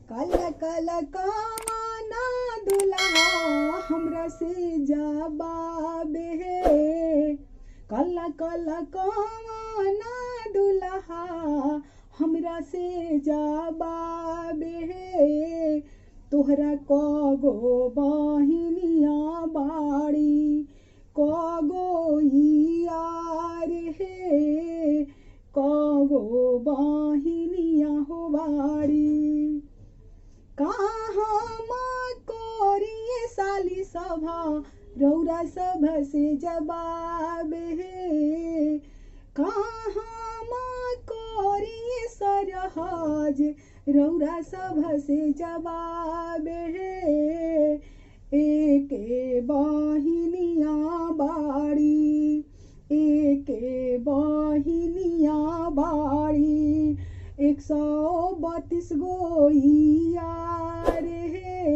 कल कल कवाना दुल्हा हमरा से जवाबे हे। कल कल कवाना दुल्हा हमरा से जवाबे हे। तोहरा कगो बहिनिया बाड़ी कगो यार हे। कगो बहिनिया हो बाड़ी कहाँ करिए साली सभा रौरा सभ से जवाब हे। कहाँ करिए सरहज रौरा सभ से जवाब हे। एक बहिनिया बाड़ी एक बहिनिया बाड़ी 132 गो यार हे।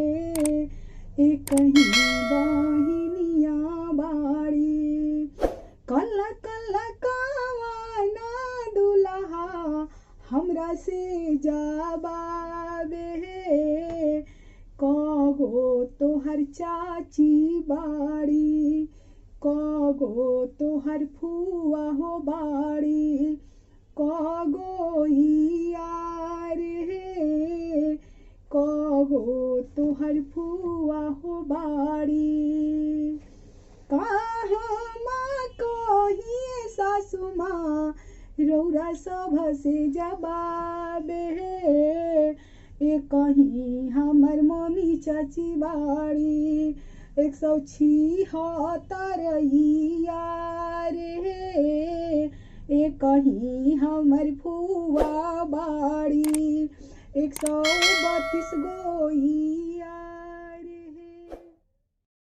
एक ही बहिनिया बाड़ी कल कल कवाना दुल्हा हमरा से जवाब हे। कगो तोहर चाची बाड़ी कगो तोहर फुआ हो बाड़ी कगो यार हे। कगो तोहर फुआ हो बाड़ी कहाँ कहिए सासु माँ रौरा सभ से जवाब हे। कहीं हमर मम्मी चाची बाड़ी 176 यार हे। कहीं हमर फुआ बाड़ी 132 गो